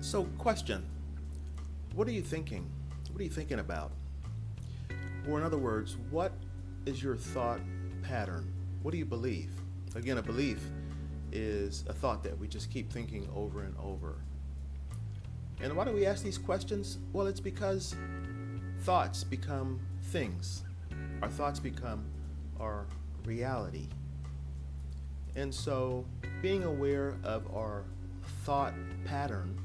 So, question, what are you thinking? What are you thinking about? Or, in other words, what is your thought pattern? What do you believe? Again, a belief is a thought that we just keep thinking over and over. And why do we ask these questions? Well, it's because thoughts become things. Our thoughts become our reality. And so, being aware of our thought pattern,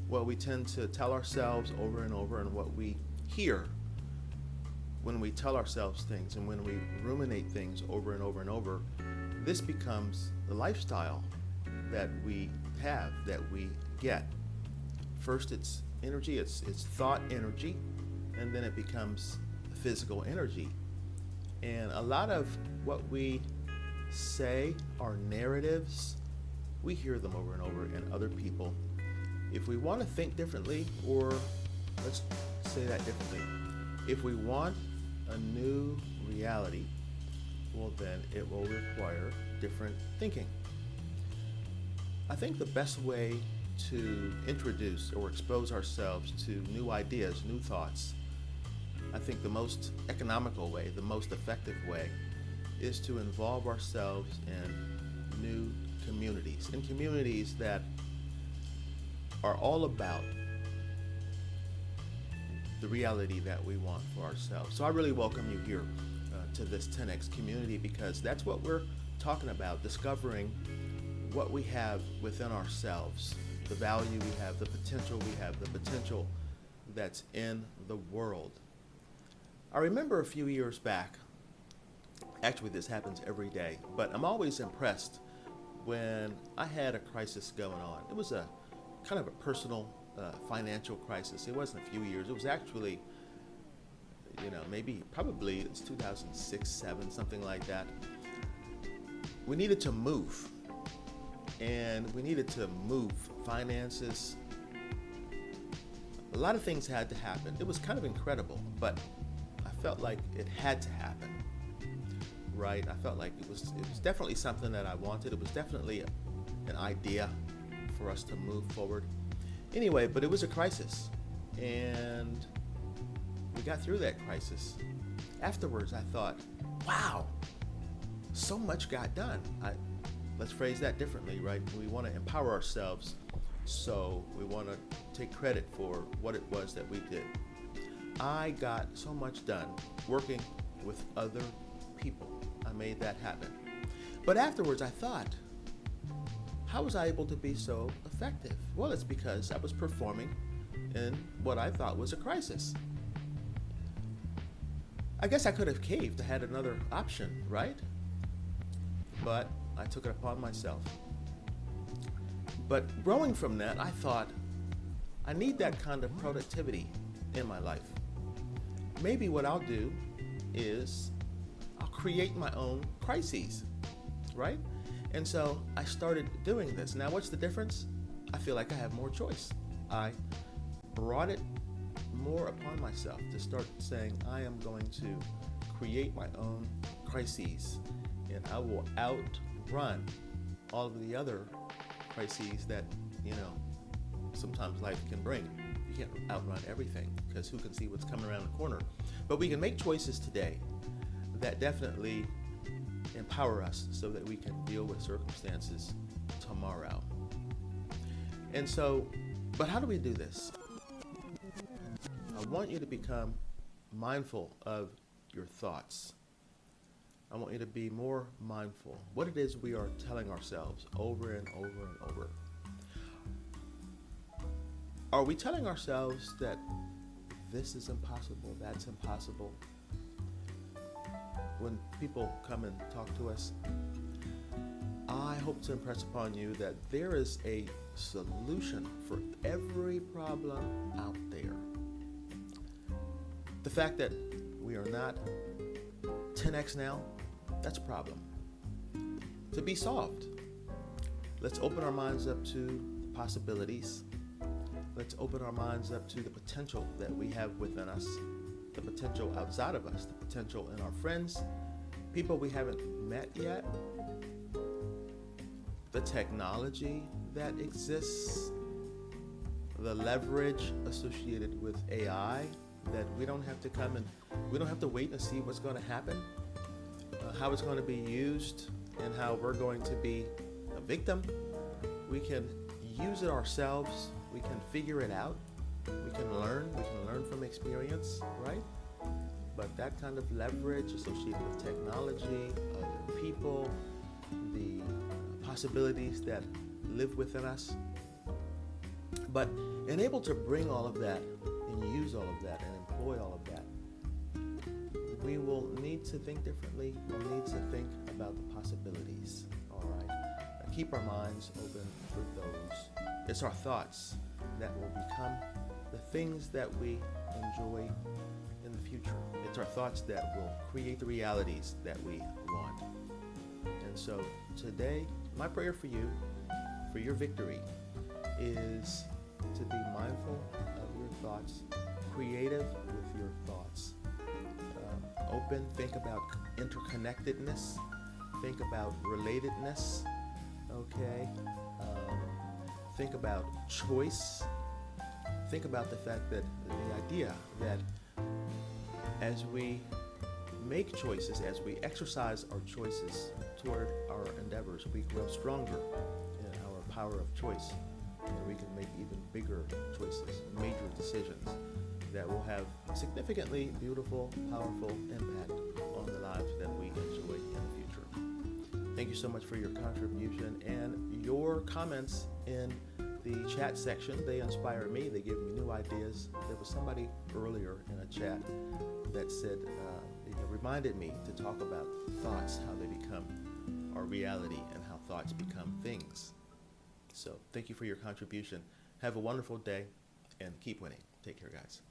what we tend to tell ourselves over and over, and what we hear when we tell ourselves things and when we ruminate things over and over and over, this becomes the lifestyle that we have, that we get. First, it's energy, it's thought energy, and then it becomes physical energy. And a lot of what we say are narratives. We hear them over and over in other people. If we want to think differently, or let's say that differently, if we want a new reality, well, then it will require different thinking. I think the best way to introduce or expose ourselves to new ideas, new thoughts, I think the most economical way, the most effective way, is to involve ourselves in new communities, in communities that are all about the reality that we want for ourselves. So I really welcome you here to this TenX community, because that's what we're talking about, discovering what we have within ourselves, the value we have, the potential we have, the potential that's in the world. I remember a few years back, actually this happens every day, but I'm always impressed when I had a crisis going on. It was a kind of a personal financial crisis. It wasn't a few years, it was actually, probably it's 2006, 7, something like that. We needed to move, and we needed to move finances. A lot of things had to happen. It was kind of incredible, but I felt like it had to happen, right? I felt like it was definitely something that I wanted. It was definitely an idea for us to move forward. Anyway, but it was a crisis, and we got through that crisis. Afterwards, I thought, wow, so much got done. Let's phrase that differently, right? We want to empower ourselves, so we want to take credit for what it was that we did. I got so much done working with other people. I made that happen. But afterwards, I thought, how was I able to be so effective? Well, it's because I was performing in what I thought was a crisis. I guess I could have caved. I had another option, right? But I took it upon myself. But growing from that, I thought, I need that kind of productivity in my life. Maybe what I'll do is I'll create my own crises, right? And so I started doing this. Now, what's the difference? I feel like I have more choice. I brought it more upon myself to start saying, I am going to create my own crises, and I will outrun all of the other crises that, sometimes life can bring. You can't outrun everything, because who can see what's coming around the corner? But we can make choices today that definitely empower us so that we can deal with circumstances tomorrow. And so, but how do we do this? I want you to become mindful of your thoughts. I want you to be more mindful what it is we are telling ourselves over and over and over. Are we telling ourselves that this is impossible, that's impossible? When people come and talk to us, I hope to impress upon you that there is a solution for every problem out there. The fact that we are not 10x now, that's a problem to be solved. Let's open our minds up to possibilities. Let's open our minds up to the potential that we have within us, the potential outside of us, the potential in our friends, people we haven't met yet, the technology that exists, the leverage associated with AI, that we don't have to wait and see what's going to happen, how it's going to be used, and how we're going to be a victim. We can use it ourselves. We can figure it out. We can learn from experience, right? But that kind of leverage associated with technology, other people, the possibilities that live within us, but and able to bring all of that and use all of that and employ all of that, we will need to think differently. We'll need to think about the possibilities, all right? Keep our minds open for those. It's our thoughts that will become the things that we enjoy in the future. It's our thoughts that will create the realities that we want. And so today, my prayer for you, for your victory, is to be mindful of your thoughts, creative with your thoughts, open, think about interconnectedness, think about relatedness, okay? Think about choice. Think about the fact that the idea that as we make choices, as we exercise our choices toward our endeavors, we grow stronger in our power of choice, and we can make even bigger choices, major decisions that will have significantly beautiful, powerful impact on the lives that we enjoy in the future. Thank you so much for your contribution and your comments in the chat section. They inspire me. They give me new ideas. There was somebody earlier in a chat that said, it reminded me to talk about thoughts, how they become our reality and how thoughts become things. So thank you for your contribution. Have a wonderful day and keep winning. Take care, guys.